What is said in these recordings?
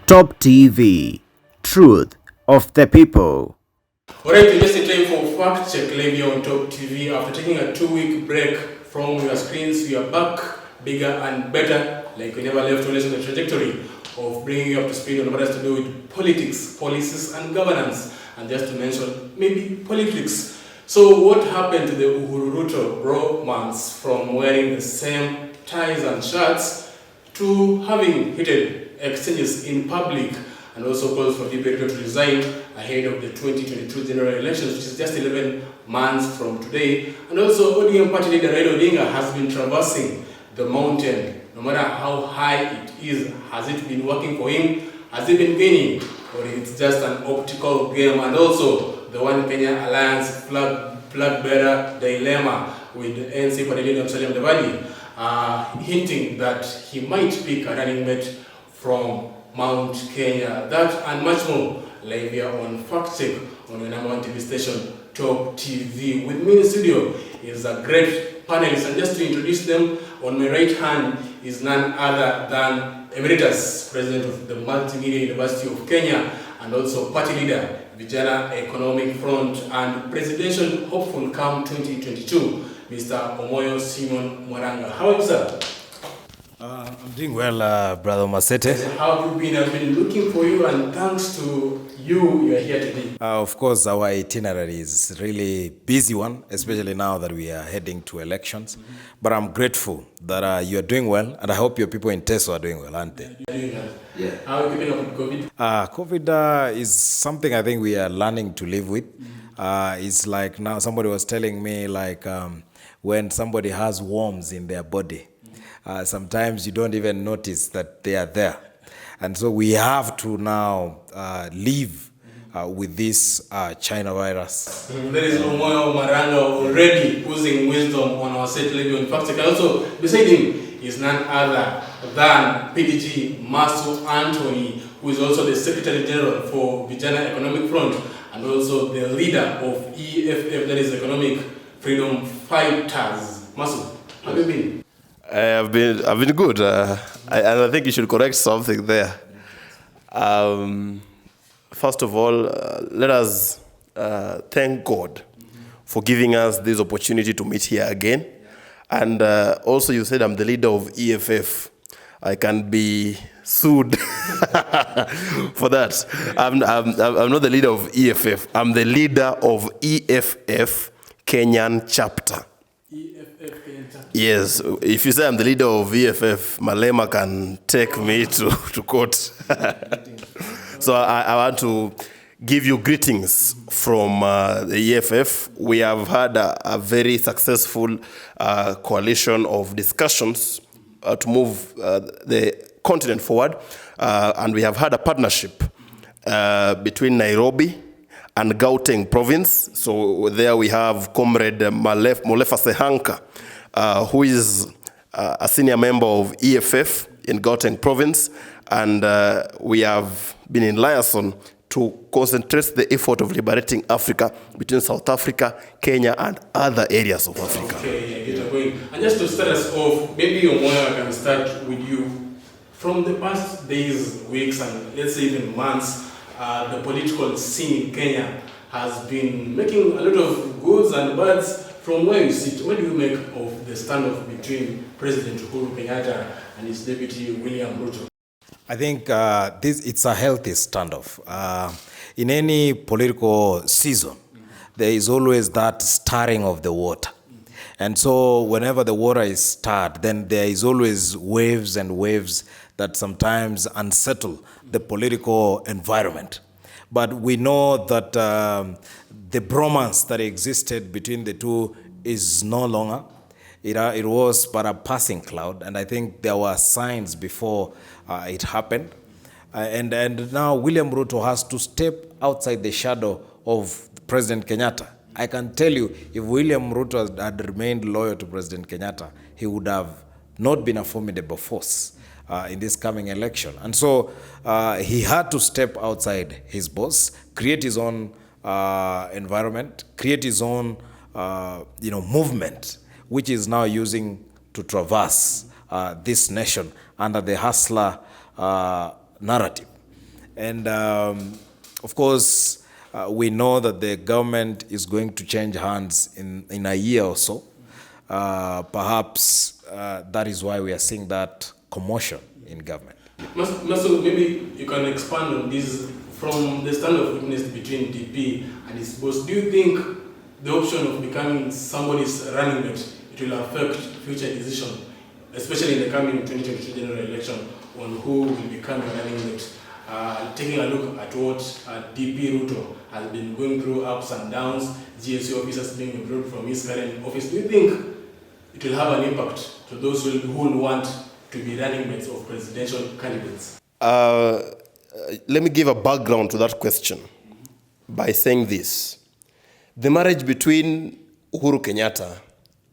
Top TV, truth of the people. Alright, just in time for Fact Check live here on Top TV. After taking a 2-week break from your screens, we are back bigger and better, like we never left, always on the trajectory of bringing you up to speed on what has to do with politics, policies, and governance. And just to mention, maybe politics. So, what happened to the Uhuru Ruto romance from wearing the same ties and shirts to having heated exchanges in public, and also calls for DP to resign ahead of the 2022 general elections, which is just 11 months from today. And also, ODM party leader Raila Odinga has been traversing the mountain. No matter how high it is, has it been working for him? Has he been gaining? Or it's just an optical game? And also, the One Kenya Alliance flag bearer dilemma with ANC party leader Musalia Mudavadi, hinting that he might pick a running mate from Mount Kenya. That and much more live here on Fact Check on your number one TV station, Top TV. With me in the studio is a great panelist, and just to introduce them, on my right hand is none other than Emeritus President of the Multimedia University of Kenya and also party leader, Vijana Economic Front, and presidential hopeful come 2022, Mr. Omoyo Simon Mwaranga. How are you, sir? I'm doing well, Brother Masete. How have you been? I've been looking for you, and thanks to you are here today. Of course, our itinerary is really busy one, especially now that we are heading to elections. But I'm grateful that you are doing well, and I hope your people in Teso are doing well, aren't they? Yeah. How are you keeping up with COVID? COVID is something I think we are learning to live with. It's like now somebody was telling me when somebody has worms in their body, sometimes you don't even notice that they are there. And so we have to now live with this China virus. There is Omoyo Mwaranga already oozing wisdom on our set level. In fact, also beside him is none other than PDG Masu Anthony, who is also the Secretary General for Vijana Economic Front and also the leader of EFF, that is Economic Freedom Fighters. Masu, how have you been? I've been good, and I think you should correct something there. First of all, let us thank God for giving us this opportunity to meet here again. And also, you said I'm the leader of EFF. I can be sued for that. I'm not the leader of EFF. I'm the leader of EFF Kenyan chapter. Yes, if you say I'm the leader of EFF, Malema can take me to court. So I want to give you greetings from the EFF. We have had a very successful coalition of discussions to move the continent forward. And we have had a partnership between Nairobi and Gauteng province. So there we have Comrade Molefa Sehanka, who is a senior member of EFF in Gauteng province, and we have been in liaison to concentrate the effort of liberating Africa between South Africa, Kenya, and other areas of Africa. Okay, I get going. And just to start us off, maybe Omoyo, I can start with you. From the past days, weeks, and let's say even months, the political scene in Kenya has been making a lot of goods and bads. From where you sit, what do you make of the standoff between President Uhuru Kenyatta and his deputy William Ruto? I think it's a healthy standoff. In any political season, there is always that stirring of the water. And so whenever the water is stirred, then there is always waves and waves that sometimes unsettle the political environment. But we know that the bromance that existed between the two is no longer. It was but a passing cloud, and I think there were signs before it happened. And now William Ruto has to step outside the shadow of President Kenyatta. I can tell you, if William Ruto had remained loyal to President Kenyatta, he would have not been a formidable force in this coming election. And so he had to step outside his boss, create his own environment, create his own movement, which is now using to traverse this nation under the hustler narrative. And of course, we know that the government is going to change hands in a year or so. Perhaps that is why we are seeing that commotion in government. Maso, maybe you can expand on this from the stand of witness between DP and his boss. Do you think the option of becoming somebody's running mate, it will affect future decision, especially in the coming 2022 general election, on who will become a running mate? Taking a look at what DP Ruto has been going through, ups and downs, GSU officers being removed from his current office, do you think it will have an impact to those who will want to be running mates of presidential candidates? Let me give a background to that question by saying this. The marriage between Uhuru Kenyatta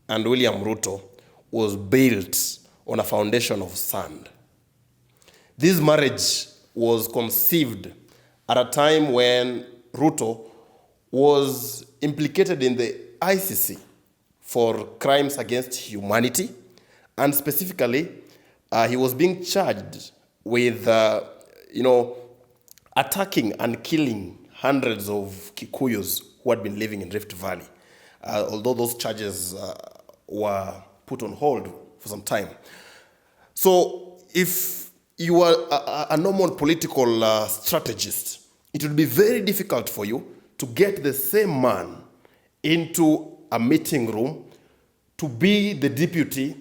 and William Ruto was built on a foundation of sand. This marriage was conceived at a time when Ruto was implicated in the ICC for crimes against humanity, and specifically, he was being charged with, attacking and killing hundreds of Kikuyus who had been living in Rift Valley, although those charges were put on hold for some time. So if you are a normal political strategist, it would be very difficult for you to get the same man into a meeting room to be the deputy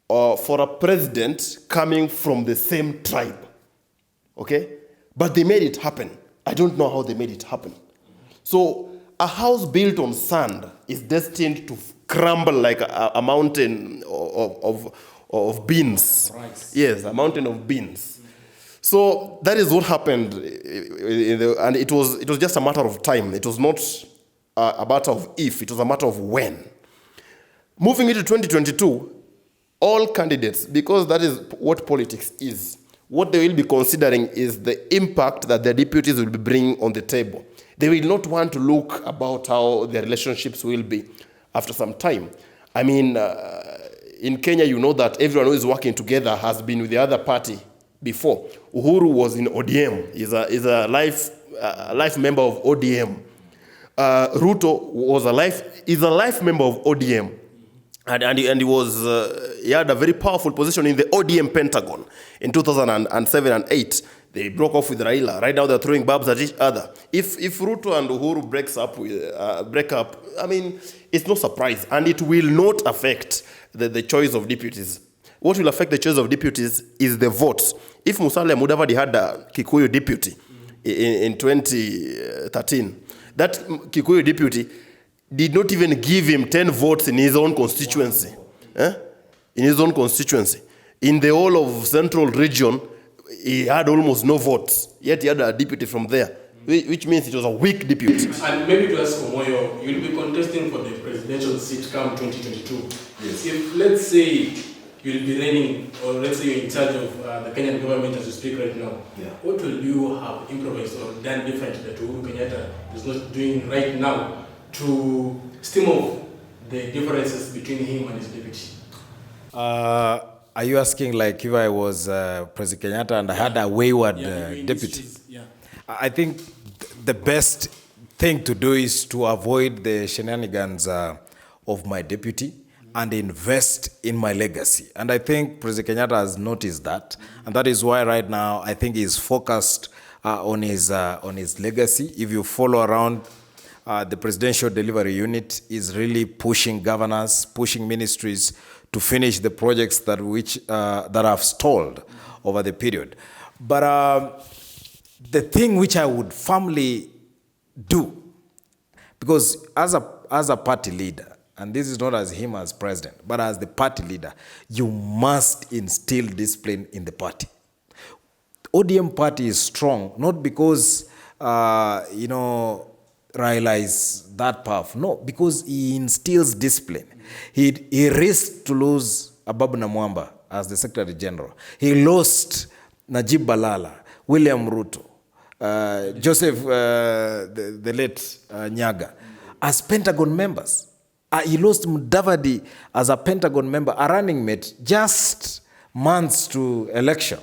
for a president coming from the same tribe. Okay? But they made it happen. I don't know how they made it happen. So a house built on sand is destined to crumble like a mountain of beans. Rice. Yes, a mountain of beans. So that is what happened, and it was just a matter of time. It was not a matter of if, it was a matter of when. Moving into 2022, all candidates, because that is what politics is, what they will be considering is the impact that their deputies will be bringing on the table. They will not want to look about how their relationships will be after some time. I mean, in Kenya, you know that everyone who is working together has been with the other party before. Uhuru was in ODM. He's a life member of ODM. Ruto is a life member of ODM. And he had a very powerful position in the ODM Pentagon in 2007 and 8. They broke off with Raila. Right now they're throwing barbs at each other. If Ruto and Uhuru break up, I mean, it's no surprise. And it will not affect the choice of deputies. What will affect the choice of deputies is the votes. If Musalia Mudavadi had a Kikuyu deputy in 2013, that Kikuyu deputy did not even give him 10 votes in his own constituency. In his own constituency. In the whole of Central Region, he had almost no votes. Yet he had a deputy from there, which means it was a weak deputy. And maybe to ask Omoyo, you'll be contesting for the presidential seat come 2022. Yes. If, let's say, you'll be running, or let's say you're in charge of the Kenyan government as you speak right now, what will you have improvised or done different that Uhuru Kenyatta is not doing right now to stem off the differences between him and his deputy? Are you asking like if I was President Kenyatta and I had a wayward deputy? I think the best thing to do is to avoid the shenanigans of my deputy and invest in my legacy. And I think President Kenyatta has noticed that. And that is why right now I think he's focused on his legacy. If you follow around, the Presidential Delivery Unit is really pushing governors, pushing ministries to finish the projects that have stalled over the period. But the thing which I would firmly do, because as a party leader, and this is not as him as president, but as the party leader, you must instill discipline in the party. ODM party is strong, not because, Raila is that powerful. No, because he instills discipline. He risked to lose Ababu Namwamba as the Secretary General. He lost Najib Balala, William Ruto, Joseph, the late Nyaga, as Pentagon members. He lost Mudavadi as a Pentagon member, a running mate, just months to election.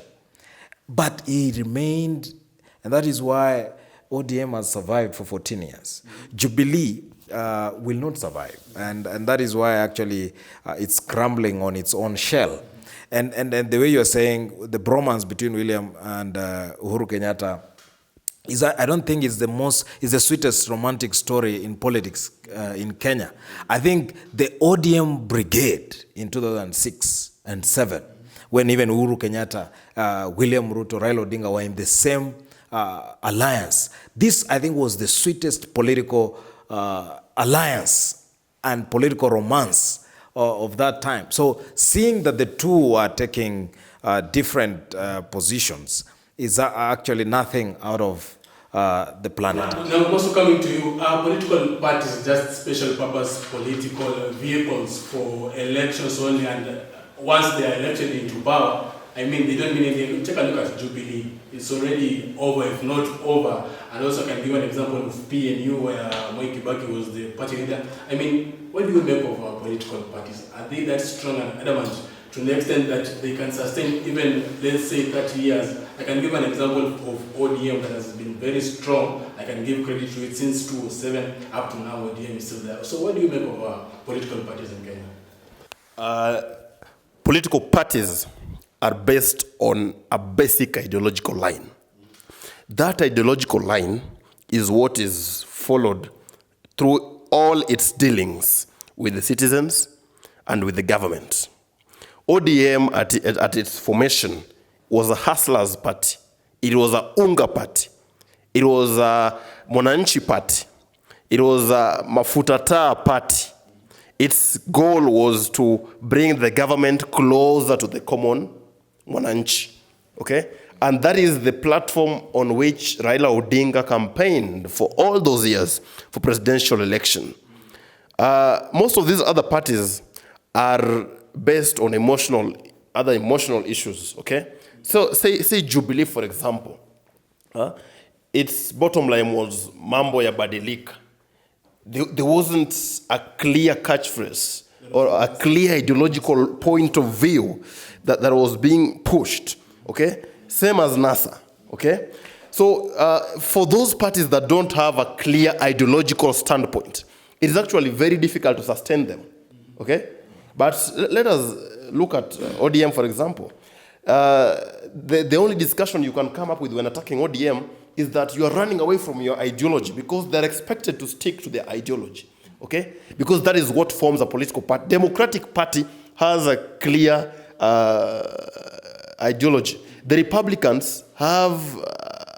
But he remained And that is why ODM has survived for 14 years. Jubilee will not survive. And that is why actually it's crumbling on its own shell. And the way you're saying, the bromance between William and Uhuru Kenyatta, I don't think it's the sweetest romantic story in politics in Kenya. I think the ODM brigade in 2006 and 7, when even Uhuru Kenyatta, William Ruto, Raila Odinga were in the same alliance. This, I think, was the sweetest political alliance and political romance of that time. So seeing that the two are taking different positions is actually nothing out of the planet. Now, also coming to you, are political parties just special purpose political vehicles for elections only, and once they are elected into power, I mean, they don't mean anything. Take a look at Jubilee. It's already over, if not over. And also can give an example of PNU, where Moi Kibaki was the party leader. I mean, what do you make of our political parties? Are they that strong and adamant to the extent that they can sustain even, let's say, 30 years? I can give an example of ODM that has been very strong. I can give credit to it since 2007 up to now. ODM is still there. So what do you make of our political parties in Kenya? Political parties are based on a basic ideological line. That ideological line is what is followed through all its dealings with the citizens and with the government. ODM at its formation was a hustlers party. It was a unga party. It was a Mwananchi party. It was a Mafuta Taa party. Its goal was to bring the government closer to the common Mwananchi, okay? And that is the platform on which Raila Odinga campaigned for all those years for presidential election. Most of these other parties are based on other emotional issues, okay? So say Jubilee, for example. Its bottom line was Mambo ya Badilika. There wasn't a clear catchphrase or a clear ideological point of view that was being pushed, okay? Same as NASA, okay? So for those parties that don't have a clear ideological standpoint, it is actually very difficult to sustain them, okay? But let us look at ODM, for example. The only discussion you can come up with when attacking ODM is that you are running away from your ideology because they're expected to stick to their ideology, okay? Because that is what forms a political party. Democratic Party has a clear ideology. The Republicans have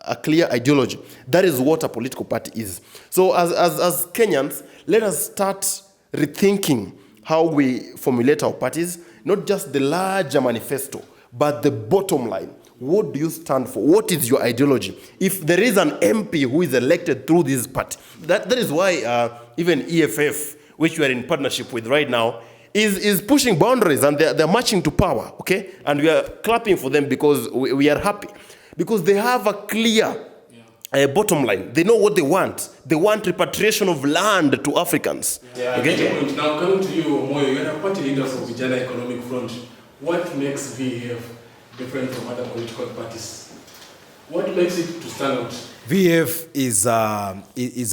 a clear ideology. That is what a political party is. So as Kenyans, let us start rethinking how we formulate our parties, not just the larger manifesto, but the bottom line. What do you stand for? What is your ideology? If there is an MP who is elected through this party, that is why even EFF, which we are in partnership with right now, is pushing boundaries, and they're marching to power, okay? And we are clapping for them because we are happy. Because they have a clear bottom line. They know what they want. They want repatriation of land to Africans. Yeah, okay? Now coming to you, Moyo, you're a party leader for Vijana Economic Front. What makes VF different from other political parties? What makes it to stand out? VF is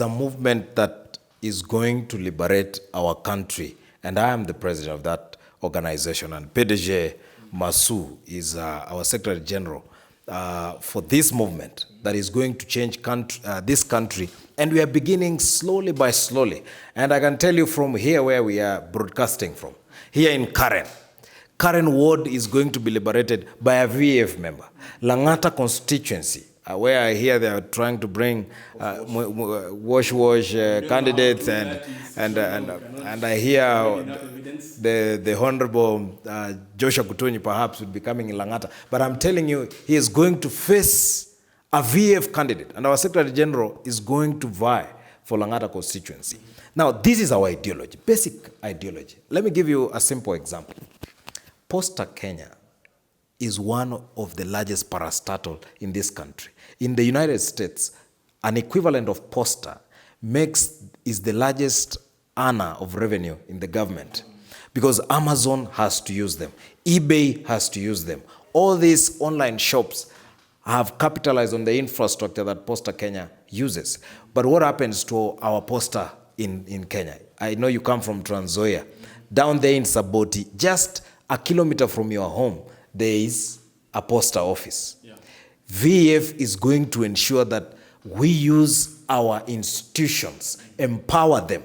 a movement that is going to liberate our country. And I am the president of that organization. And PDG Masu is our Secretary General for this movement that is going to change this country. And we are beginning slowly by slowly. And I can tell you from here where we are broadcasting from, here in Karen Ward is going to be liberated by a VF member. Langata constituency, where I hear they are trying to bring wash candidates, and I hear the Honorable Joshua Kutunyi perhaps would be coming in Langata. But I'm telling you, he is going to face a VF candidate, and our Secretary General is going to vie for Langata constituency. Now, this is our ideology, basic ideology. Let me give you a simple example. Posta Kenya is one of the largest parastatal in this country. In the United States, an equivalent of Posta is the largest earner of revenue in the government because Amazon has to use them. eBay has to use them. All these online shops have capitalized on the infrastructure that Posta Kenya uses. But what happens to our Posta in Kenya? I know you come from Trans Nzoia. Down there in Saboti, just a kilometer from your home, there is a Posta office. Yeah. VEF is going to ensure that we use our institutions, empower them.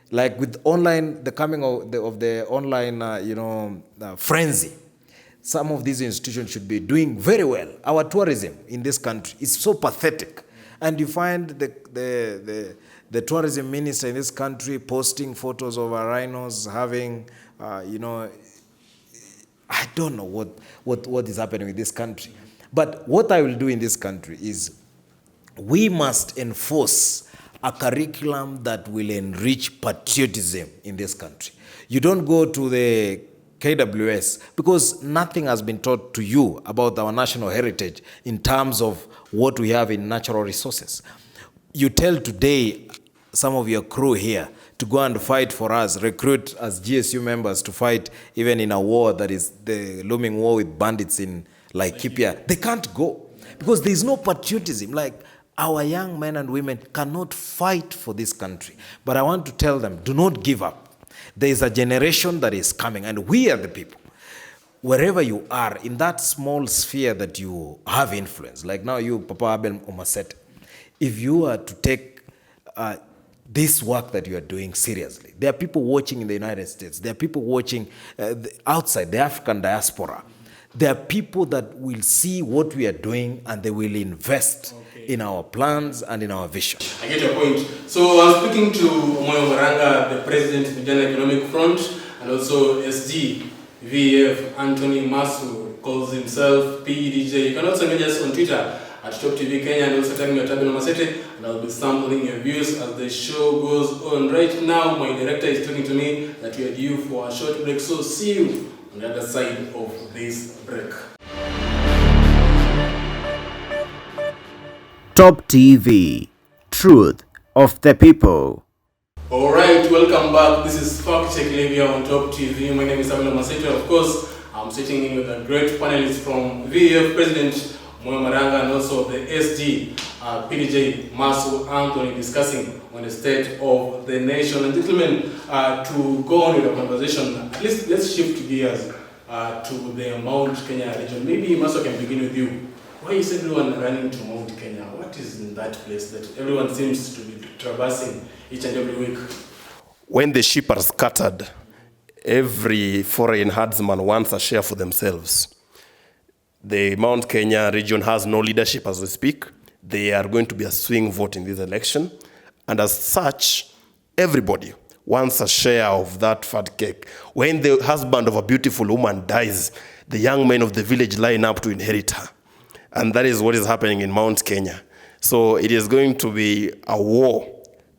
Like with online, the coming of the online, frenzy, some of these institutions should be doing very well. Our tourism in this country is so pathetic. And you find the tourism minister in this country posting photos of our rhinos having, I don't know what is happening with this country. But what I will do in this country is we must enforce a curriculum that will enrich patriotism in this country. You don't go to the KWS because nothing has been taught to you about our national heritage in terms of what we have in natural resources. You tell today some of your crew here to go and fight for us, recruit as GSU members to fight even in a war that is the looming war with bandits in Laikipia. They can't go because there is no patriotism. Like, our young men and women cannot fight for this country. But I want to tell them, do not give up. There is a generation that is coming, and we are the people. Wherever you are, in that small sphere that you have influence, like now you, Papa Abel Omasete, if you are to take this work that you are doing seriously, there are people watching in the United States, there are people watching outside, the African diaspora. There are people that will see what we are doing and they will invest in our plans and in our vision. I get your point. So I was speaking to Moyo Maranga, the president of the Vijana Economic Front, and also SG, VEF, Anthony Masu, calls himself PEDJ. You can also message us on Twitter at Top TV Kenya and also tag me at Abel Omasete, and I'll be sampling your views as the show goes on. Right now, my director is talking to me that we are due for a short break, so see you on the other side of this break. Top TV, truth of the people. Alright, welcome back. This is Fact Check Livia on Top TV. My name is Abel Omasete. Of course, I'm sitting in with a great panelist from VEF President Moyo Maranga and also the SG, PDJ Masu Anthony, discussing on the state of the nation. And gentlemen, to go on with the conversation, at least let's shift gears to the Mount Kenya region. Maybe Masu can begin with you. Why is everyone running to Mount Kenya? What is in that place that everyone seems to be traversing each and every week? When the sheep are scattered, every foreign herdsman wants a share for themselves. The Mount Kenya region has no leadership as we speak. They are going to be a swing vote in this election. And as such, everybody wants a share of that fat cake. When the husband of a beautiful woman dies, the young men of the village line up to inherit her. And that is what is happening in Mount Kenya. So it is going to be a war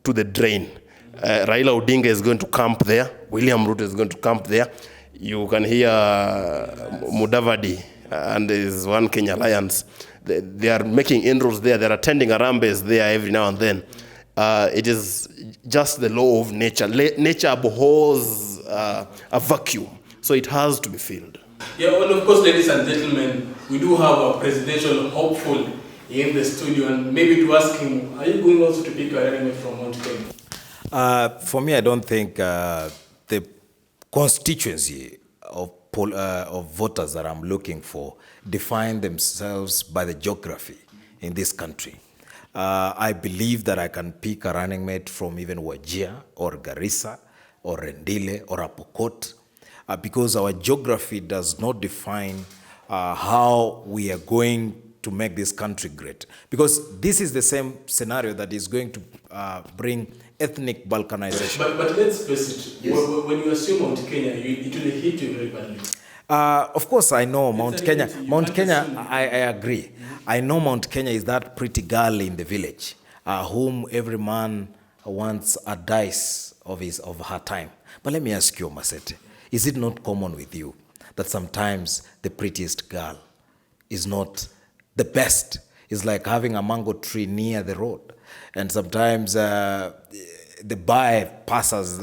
to the drain. Raila Odinga is going to camp there. William Ruto is going to camp there. You can hear Mudavadi and his One Kenya Alliance. They are making inroads there. They're attending Harambes there every now and then. It is just the law of nature. Nature abhors a vacuum. So it has to be filled. Yeah, well, of course, ladies and gentlemen, we do have a presidential hopeful in the studio, and maybe to ask him, are you going also to pick a running mate from Mount Kenya? For me, I don't think the constituency of voters that I'm looking for define themselves by the geography in this country. I believe that I can pick a running mate from even Wajir or Garissa or Rendile or Apokot, because our geography does not define how we are going to make this country great. Because this is the same scenario that is going to bring ethnic balkanization. But let's face it, yes. When you assume Mount Kenya, it will hit you very badly. Of course, I know Mount Kenya. Mount Kenya, I agree. I know Mount Kenya is that pretty girl in the village, whom every man wants a dice of her time. But let me ask you, Omasete, is it not common with you that sometimes the prettiest girl is not the best? It's like having a mango tree near the road. And sometimes the bypassers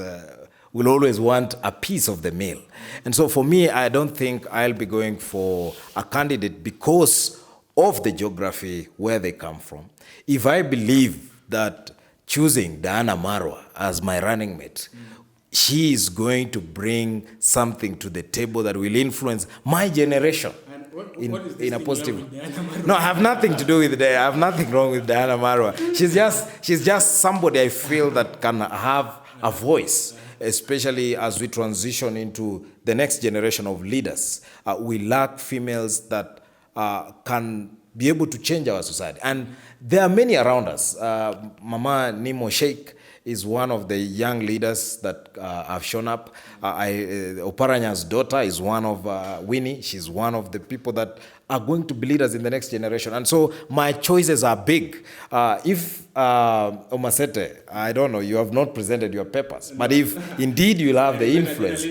will always want a piece of the meal. And so for me, I don't think I'll be going for a candidate because of the geography where they come from, if I believe that choosing Diana Marwa as my running mate, she is going to bring something to the table that will influence my generation What is in a this positive. thing you have with Diana Marwa? No, I have nothing to do with that. I have nothing wrong with Diana Marwa. She's just somebody I feel that can have a voice, especially as we transition into the next generation of leaders. We lack females that can be able to change our society. And there are many around us. Mama Nimo Sheikh is one of the young leaders that have shown up. Oparanya's daughter is one of Winnie. She's one of the people that are going to be leaders in the next generation. And so my choices are big. If Omasete, I don't know, you have not presented your papers, but if indeed you'll have the influence.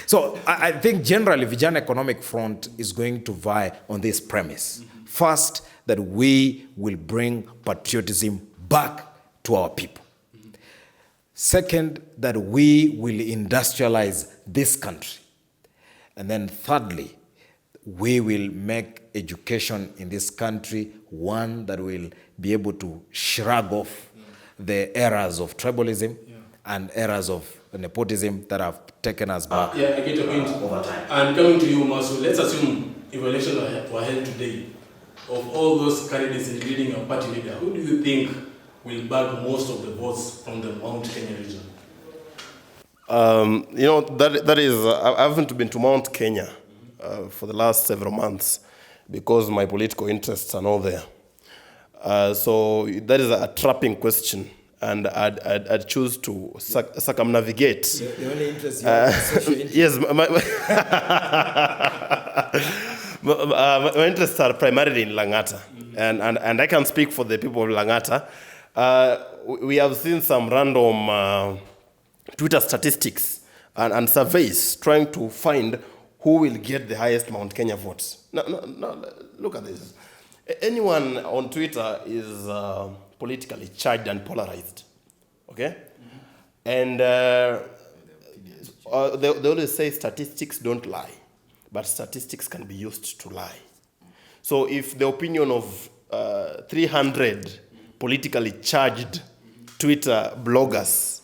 So I think generally Vijana Economic Front is going to vie on this premise. First, that we will bring patriotism back to our people. Second, that we will industrialize this country. And then thirdly, we will make education in this country one that will be able to shrug off the errors of tribalism and errors of nepotism that have taken us back. Yeah, I get your point. Over time. And coming to you, Masu, let's assume if elections were held today, of all those candidates including your party leader, who do you think will bag most of the votes from the Mount Kenya region? That is, I haven't been to Mount Kenya for the last several months because my political interests are not there. So that is a trapping question, and I'd choose to circumnavigate. The only interest you have is social interest. Yes, my interests are primarily in Langata, and I can speak for the people of Langata. We have seen some random Twitter statistics and surveys trying to find who will get the highest Mount Kenya votes. No, look at this. Anyone on Twitter is politically charged and polarized, okay? And they always say statistics don't lie, but statistics can be used to lie. So if the opinion of 300 politically charged Twitter bloggers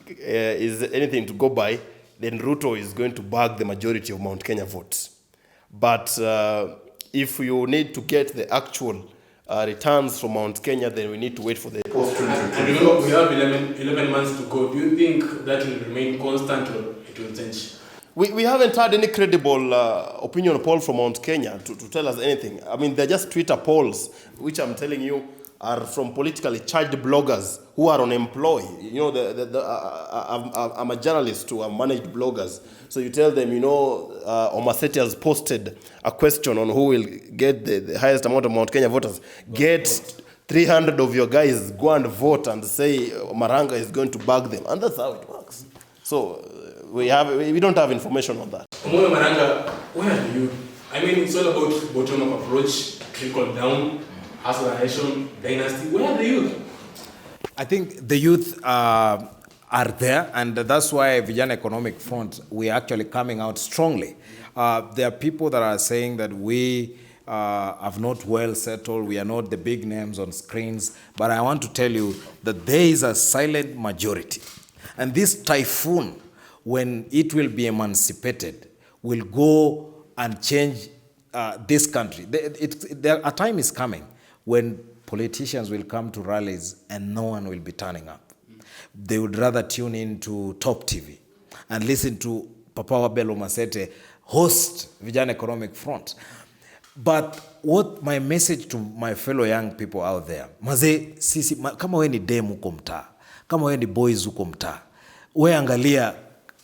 is anything to go by, then Ruto is going to bag the majority of Mount Kenya votes. But if you need to get the actual returns from Mount Kenya, then we need to wait for the post. And remember, we have 11 months to go. Do you think that will remain constant or it will change? We haven't had any credible opinion poll from Mount Kenya to tell us anything. I mean, they're just Twitter polls, which I'm telling you are from politically charged bloggers who are unemployed. You know, I'm a journalist who have managed bloggers. So you tell them, Omasete has posted a question on who will get the highest amount of Mount Kenya voters. Get 300 of your guys, go and vote and say Maranga is going to bag them. And that's how it works. So we don't have information on that. Omoyo Maranga, where are you? I mean, it's all about bottom-up approach, trickle down, acceleration, dynasty. Where are the youth? I think the youth are there, and that's why Vijana Economic Front, we're actually coming out strongly. There are people that are saying that we have not well settled, we are not the big names on screens, but I want to tell you that there is a silent majority. And this typhoon, when it will be emancipated, will go and change this country. A time is coming when politicians will come to rallies and no one will be turning up. They would rather tune in to Top TV and listen to Papa Wabelo Masete host Vijana Economic Front. But what my message to my fellow young people out there, kama we ni dem huko mtaa, kama we ni boys huko mtaa, we angalia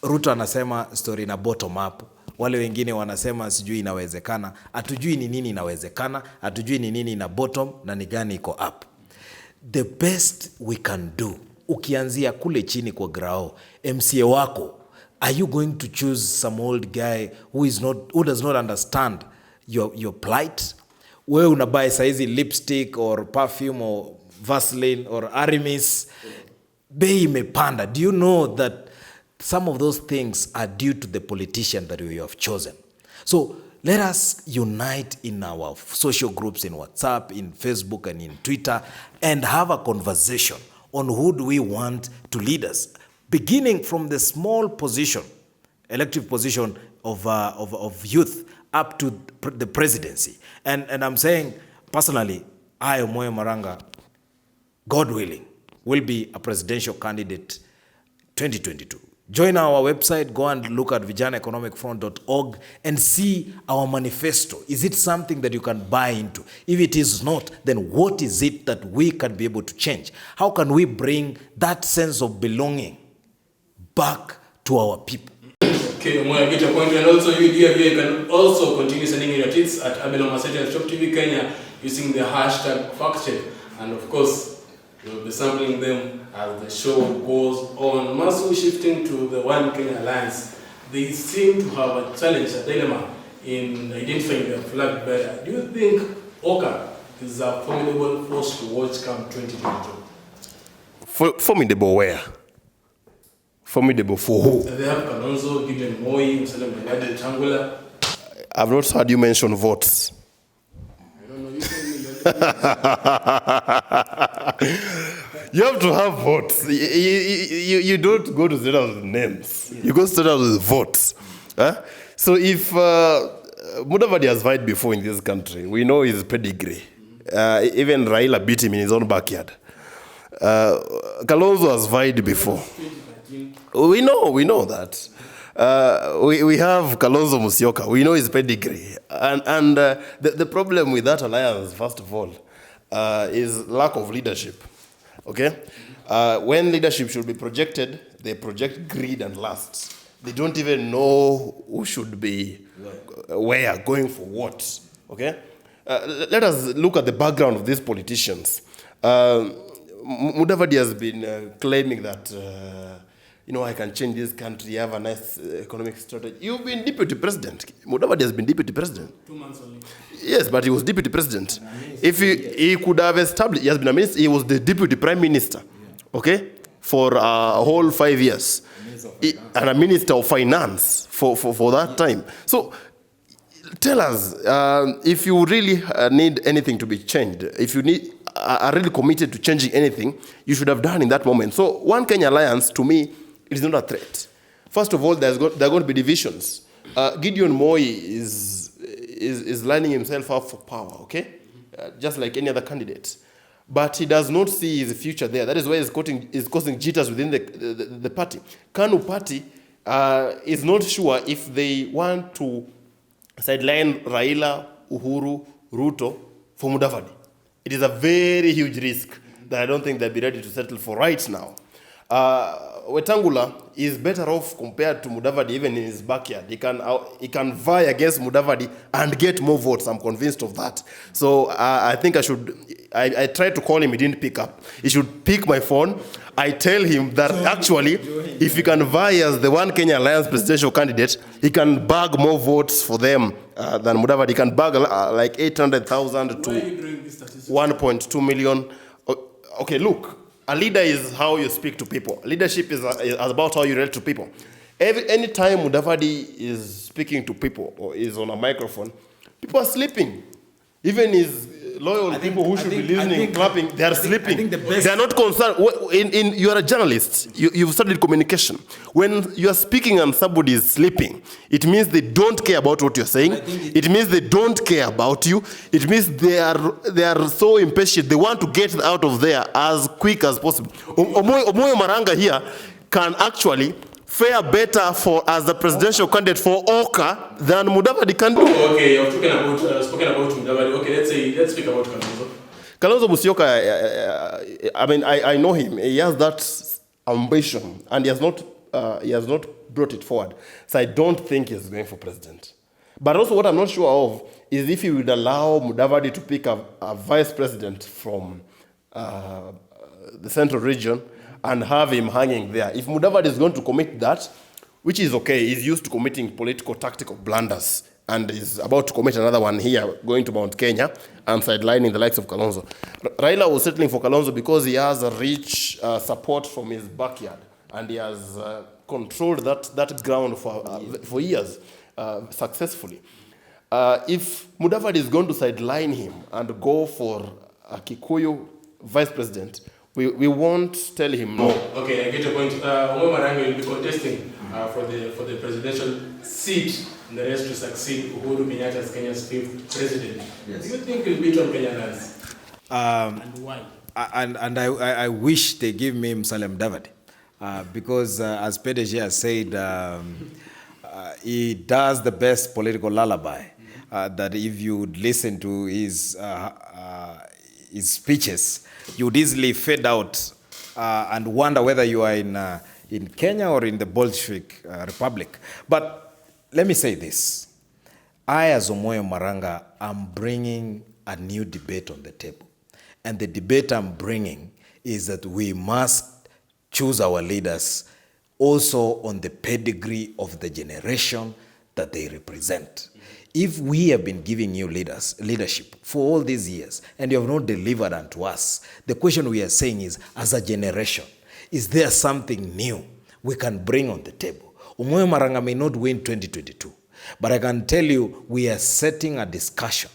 Ruto anasema story na bottom up, wale wengine wanasema sijui inawezekana, hatujui ni nini inawezekana, hatujui ni nini ina bottom na ni gani iko up. The best we can do, ukianzia kule chini kwa grao, MCA wako, are you going to choose some old guy who does not understand your plight? Wewe unabuy saizi lipstick or perfume or Vaseline or Aramis, bei imepanda. Do you know that some of those things are due to the politician that you have chosen? So let us unite in our social groups in WhatsApp, in Facebook, and in Twitter, and have a conversation on who do we want to lead us, beginning from the small position, elective position of youth up to the presidency. And I'm saying, personally, I, Omoyo Maranga, God willing, will be a presidential candidate 2022. Join our website, go and look at vijanaeconomicfront.org and see our manifesto. Is it something that you can buy into? If it is not, then what is it that we can be able to change? How can we bring that sense of belonging back to our people? Okay, Omoyo, I get your point. And also you, dear viewer, you can also continue sending in your tweets at Abel Omaseti and Top TV Kenya using the hashtag FactCheck. And of course, we'll be sampling them as the show goes on. Masu, shifting to the One Kenya Alliance, they seem to have a challenge, a dilemma in identifying their flag bearer. Do you think Oka is a formidable force to watch come 2022? Formidable where? Formidable for who? They have Kalonzo, Gideon Moi, Musalia Mudavadi, Changula. I've not heard you mention votes. I don't know, you tell me. You have to have votes. You don't go to set out with names. You go straight out with votes. Huh? So if Mudavadi has vied before in this country, we know his pedigree. Even Raila beat him in his own backyard. Kalonzo has vied before. We know that. We have Kalonzo Musyoka. We know his pedigree. And the problem with that alliance, first of all, is lack of leadership. Okay? When leadership should be projected, they project greed and lust. They don't even know who should be where, going for what. Okay? Let us look at the background of these politicians. Mudavadi has been claiming that, I can change this country, have a nice economic strategy. You've been deputy president. Mudavadi has been deputy president. 2 months only. Yes, but he was deputy president. If he could have established, he has been a minister, he was the deputy prime minister, okay, for a whole 5 years. And a minister of finance for that time. So tell us, if you really need anything to be changed, if you are really committed to changing anything, you should have done in that moment. So One Kenya Alliance, to me, it is not a threat. First of all, there are going to be divisions. Gideon Moi is lining himself up for power, okay? Just like any other candidate. But he does not see his future there. That is why he's causing jitters within the party. KANU party is not sure if they want to sideline Raila, Uhuru, Ruto for Mudavadi. It is a very huge risk that I don't think they'll be ready to settle for right now. Wetangula is better off compared to Mudavadi even in his backyard. He can vie against Mudavadi and get more votes. I'm convinced of that. So I think I tried to call him, he didn't pick up. He should pick my phone. I tell him that actually, if he can vie as the One Kenya Alliance presidential candidate, he can bag more votes for them than Mudavadi. He can bag like 800,000 to 1.2 million. Okay, look. A leader is how you speak to people. Leadership is about how you relate to people. Any time Mudavadi is speaking to people or is on a microphone, people are sleeping. Even his loyal people who should be listening, clapping, they are sleeping. They are not concerned. You are a journalist. You've studied communication. When you are speaking and somebody is sleeping, it means they don't care about what you're saying. It means they don't care about you. It means they are so impatient. They want to get out of there as quick as possible. Omoyo Maranga here can actually fare better as the presidential candidate for Oka than Mudavadi can do. Okay, you've spoken about Mudavadi. Okay, let's speak about Kalonzo. Kalonzo Musyoka, I know him. He has that ambition, and he has not brought it forward. So I don't think he's going for president. But also what I'm not sure of is if he would allow Mudavadi to pick a vice president from the central region and have him hanging there. If Mudavadi is going to commit that, which is okay, he's used to committing political tactical blunders, and is about to commit another one here, going to Mount Kenya and sidelining the likes of Kalonzo. Raila was settling for Kalonzo because he has a rich support from his backyard, and he has controlled that ground for years successfully. if Mudavadi is going to sideline him and go for a Kikuyu vice president, we won't tell him no. Okay, I get your point. Omwe Marange will be contesting for the presidential seat and the rest to succeed Uhuru Kenyatta as Kenya's 5th president. Yes. Do you think he'll beat on Kenyans? And why? And I wish they give me Musalia Mudavadi because as PDG has said, he does the best political lullaby. That if you would listen to his speeches, you would easily fade out and wonder whether you are in Kenya or in the Bolshevik Republic. But let me say this. I, as Omoyo Maranga, am bringing a new debate on the table. And the debate I'm bringing is that we must choose our leaders also on the pedigree of the generation that they represent. If we have been giving you leadership for all these years and you have not delivered unto us, the question we are saying is, as a generation, is there something new we can bring on the table? Omoyo Maranga may not win 2022, but I can tell you we are setting a discussion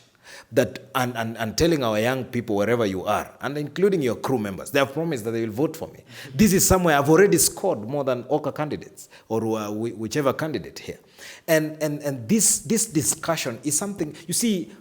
that and telling our young people wherever you are, and including your crew members, they have promised that they will vote for me. This is somewhere I've already scored more than Oka candidates or whichever candidate here. And this discussion is something, you see,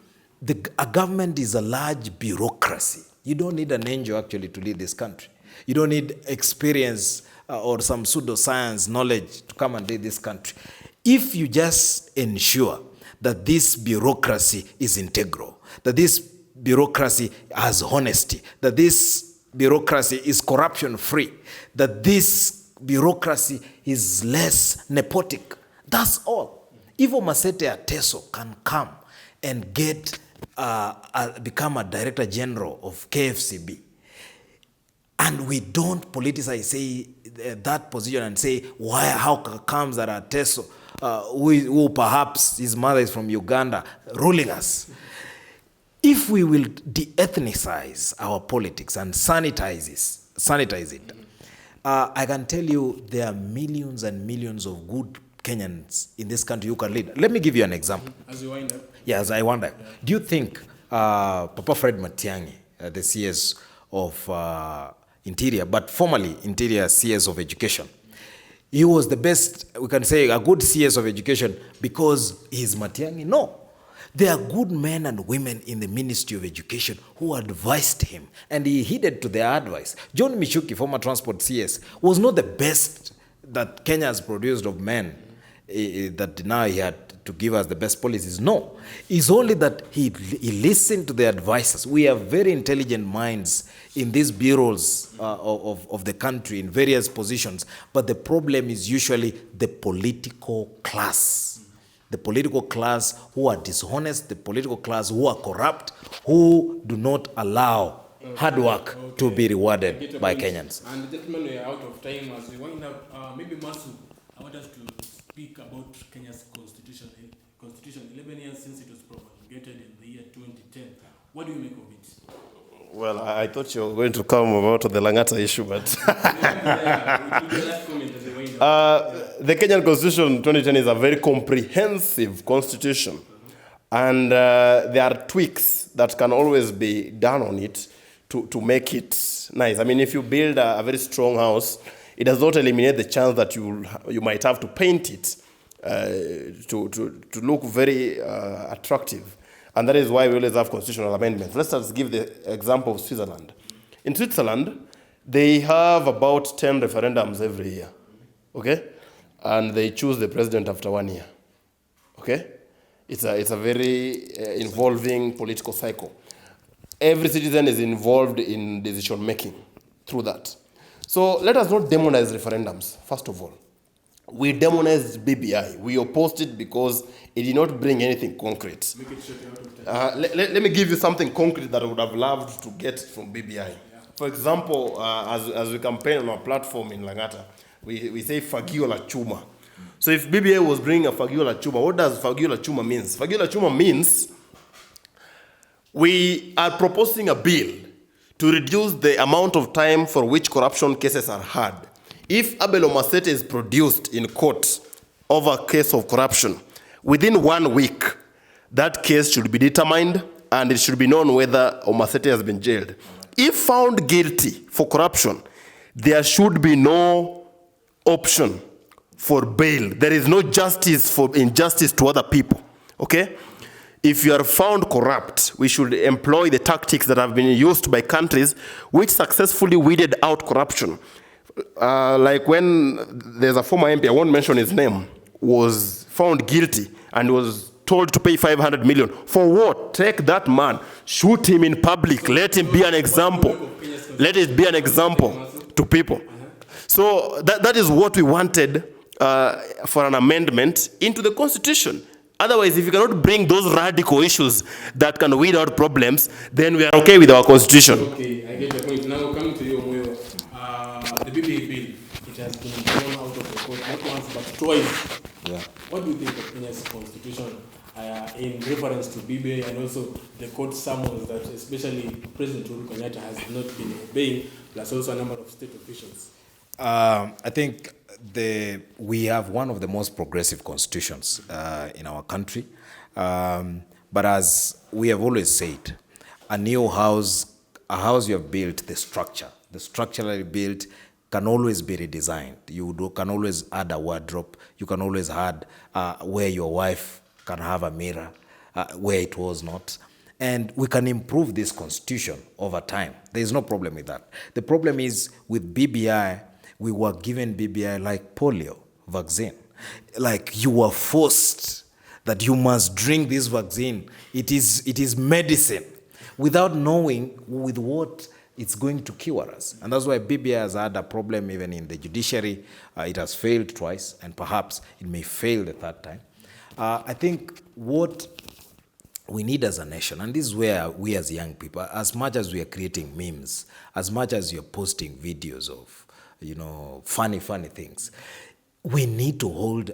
a government is a large bureaucracy. You don't need an angel actually to lead this country. You don't need experience or some pseudoscience knowledge to come and lead this country. If you just ensure that this bureaucracy is integral, that this bureaucracy has honesty, that this bureaucracy is corruption-free, that this bureaucracy is less nepotic, that's all. If Omasete Ateso can come and become a director general of KFCB, and we don't politicize, say, that position and say, how comes that Ateso, who perhaps his mother is from Uganda, ruling us? If we will de-ethnicize our politics and sanitize it, I can tell you there are millions and millions of good Kenyans in this country who can lead. Let me give you an example. As you wind up. Yeah, as I wonder. Yeah. Do you think Papa Fred Matiang'i, the CS of Interior, but formerly Interior CS of Education, he was the best, we can say, a good CS of Education because he's Matiang'i? No. There are good men and women in the Ministry of Education who advised him, and he heeded to their advice. John Michuki, former Transport CS, was not the best that Kenya has produced of men, that now he had to give us the best policies. No. It's only that he listened to the advisors. We have very intelligent minds in these bureaus of the country in various positions, but the problem is usually the political class. The political class who are dishonest, the political class who are corrupt, who do not allow hard work to be rewarded by Kenyans. And gentlemen, we are out of time. As we wind up, maybe Masu, I want us to speak about Kenya's constitution. 11 years since it was promulgated in the year 2010. What do you make of it? Well, I thought you were going to come about the Langata issue, but the Kenyan Constitution 2010 is a very comprehensive constitution, and there are tweaks that can always be done on it to make it nice. I mean, if you build a very strong house, it does not eliminate the chance that you might have to paint it to look very attractive. And that is why we always have constitutional amendments. Let's just give the example of Switzerland. In Switzerland, they have about 10 referendums every year, okay? And they choose the president after 1 year, okay? It's a very involving political cycle. Every citizen is involved in decision-making through that. So let us not demonize referendums, first of all. We demonized BBI. We opposed it because it did not bring anything concrete. Let me give you something concrete that I would have loved to get from BBI. Yeah. For example, as we campaign on our platform in Langata, we say Fagio la Chuma. So if BBI was bringing a Fagio la Chuma, what does Fagio la Chuma mean? Fagio la Chuma means we are proposing a bill to reduce the amount of time for which corruption cases are heard. If Abel Omasete is produced in court over a case of corruption, within 1 week, that case should be determined and it should be known whether Omasete has been jailed. If found guilty for corruption, there should be no option for bail. There is no justice for injustice to other people, okay? If you are found corrupt, we should employ the tactics that have been used by countries which successfully weeded out corruption. Like when there's a former MP, I won't mention his name, was found guilty and was told to pay 500 million. For what? Take that man, shoot him in public, let him be an example. Let it be an example to people. So that is what we wanted for an amendment into the Constitution. Otherwise, if you cannot bring those radical issues that can weed out problems, then we are okay with our Constitution. Okay, I get your point. Now coming to you, Moyo, the BBA bill, it has been thrown out of the court not once but twice. Yeah. What do you think of Kenya's Constitution in reference to BBA and also the court summons that especially President Uhuru Kenyatta has not been obeying, plus also a number of state officials? I think we have one of the most progressive constitutions in our country. But as we have always said, a new house, a house you have built, the structurally built can always be redesigned. You can always add a wardrobe. You can always add where your wife can have a mirror, where it was not. And we can improve this constitution over time. There is no problem with that. The problem is with BBI, we were given BBI like polio vaccine. Like you were forced that you must drink this vaccine. It is medicine without knowing with what it's going to cure us. And that's why BBI has had a problem even in the judiciary. It has failed twice, and perhaps it may fail the third time. I think what we need as a nation, and this is where we as young people, as much as we are creating memes, as much as you're posting videos of, funny things, we need to hold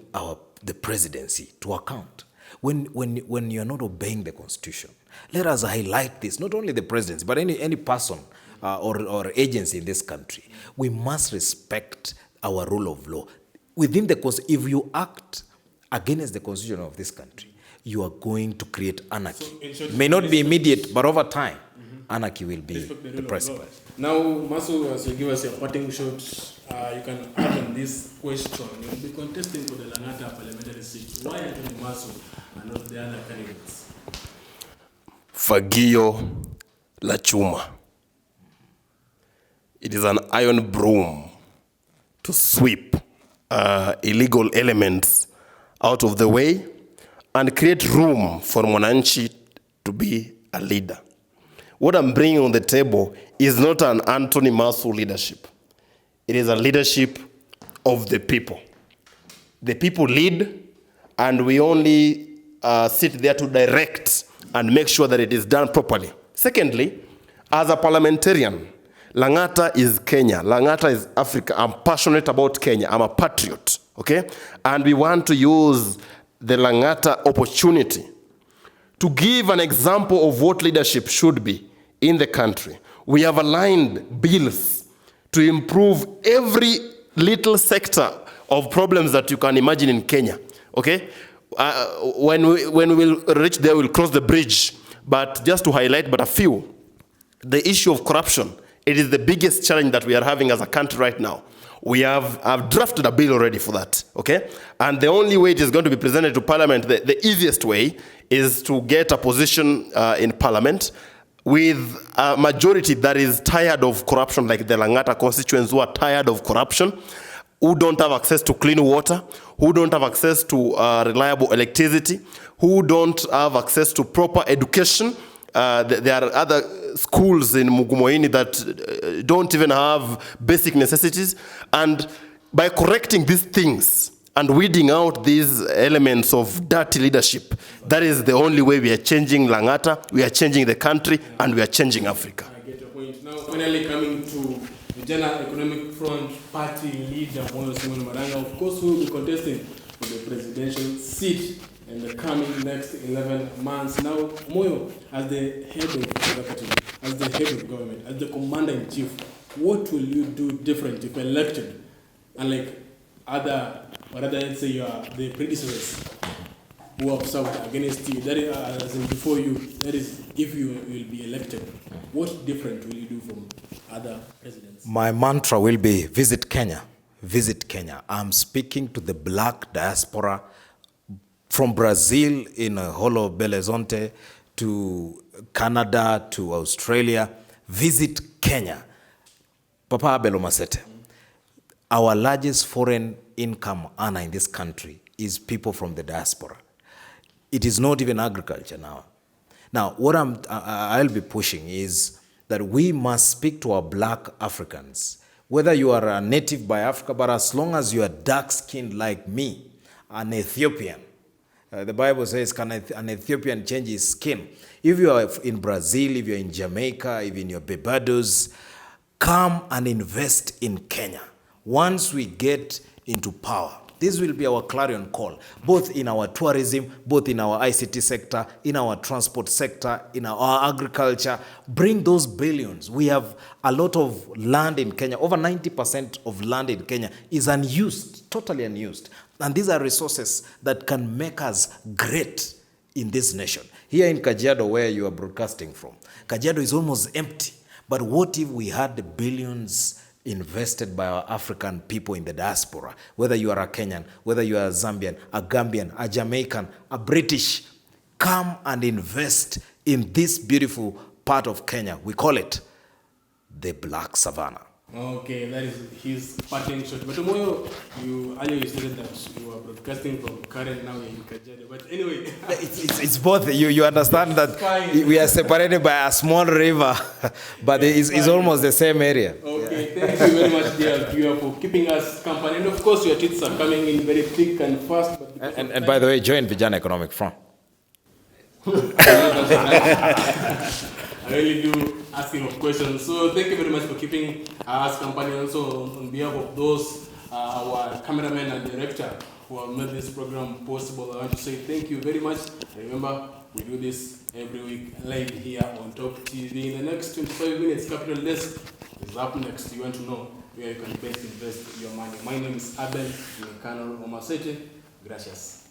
the presidency to account. When you're not obeying the Constitution, let us highlight this, not only the presidency, but any person or agency in this country. We must respect our rule of law. Within the Constitution, if you act against the Constitution of this country, you are going to create anarchy. So may not be immediate, but over time, anarchy will be the principle. Now, Masu, as you give us a parting shot, you can add on this question. You will be contesting for the Langata parliamentary seat. Why Anthony Masu and not the other candidates? Fagio la chuma. It is an iron broom to sweep illegal elements out of the way and create room for Mwananchi to be a leader. What I'm bringing on the table is not an Anthony Masu leadership. It is a leadership of the people. The people lead, and we only sit there to direct and make sure that it is done properly. Secondly, as a parliamentarian, Langata is Kenya. Langata is Africa. I'm passionate about Kenya. I'm a patriot, okay? And we want to use the Langata opportunity to give an example of what leadership should be in the country. We have aligned bills to improve every little sector of problems that you can imagine in Kenya, okay? When we will reach there, we'll cross the bridge. But just to highlight but a few, the issue of corruption, it is the biggest challenge that we are having as a country right now. I've drafted a bill already for that, okay? And the only way it is going to be presented to Parliament, the easiest way, is to get a position in Parliament with a majority that is tired of corruption, like the Langata constituents who are tired of corruption, who don't have access to clean water, who don't have access to reliable electricity, who don't have access to proper education. There are other schools in Mugumoini that don't even have basic necessities. And by correcting these things and weeding out these elements of dirty leadership, that is the only way we are changing Langata, we are changing the country, and we are changing Africa. I get your point. Now, finally coming to the General Economic Front Party leader, Moyo Simon Maranga, of course, who will be contesting for the presidential seat in the coming next 11 months. Now, Moyo, as the head of executive, as the head of government, as the commander-in-chief, what will you do different if elected? Unlike let's say you are the predecessors, who have served against you, that is, as in before you, that is, if you will be elected, what different will you do from other presidents? My mantra will be visit Kenya. Visit Kenya. I'm speaking to the black diaspora from Brazil in Holo Belezonte to Canada to Australia. Visit Kenya. Papa Abelo Masete. Our largest foreign income earner in this country is people from the diaspora. It is not even agriculture now. Now, what I'll be pushing is that we must speak to our black Africans. Whether you are a native by Africa, but as long as you are dark-skinned like me, an Ethiopian, the Bible says, can an Ethiopian change his skin? If you are in Brazil, if you're in Jamaica, if in your Barbados, come and invest in Kenya. Once we get into power, this will be our clarion call, both in our tourism, both in our ICT sector, in our transport sector, in our agriculture. Bring those billions. We have a lot of land in Kenya. Over 90% of land in Kenya is unused, totally unused. And these are resources that can make us great in this nation. Here in Kajiado, where you are broadcasting from, Kajiado is almost empty. But what if we had the billions invested by our African people in the diaspora, whether you are a Kenyan, whether you are a Zambian, a Gambian, a Jamaican, a British, come and invest in this beautiful part of Kenya. We call it the Black Savannah. Okay, that is his parting shot. But Omoyo, you earlier stated that you are broadcasting from Karen, now you're in Kajiado. But anyway, it's both. You understand that we are separated by a small river, but it's almost the same area. Okay, thank you very much, dear viewer, for keeping us company. And of course, your tweets are coming in very thick and fast. But and by the way, join Vijana Economic Front. I really do asking of questions. So thank you very much for keeping us company. Also on behalf of those, our cameraman and director who have made this program possible, I want to say thank you very much. Remember, we do this every week live here on Top TV. In the next 25 minutes, Capital Desk is up next. You want to know where you can best invest your money. My name is Abel Colonel Omasete. Gracias.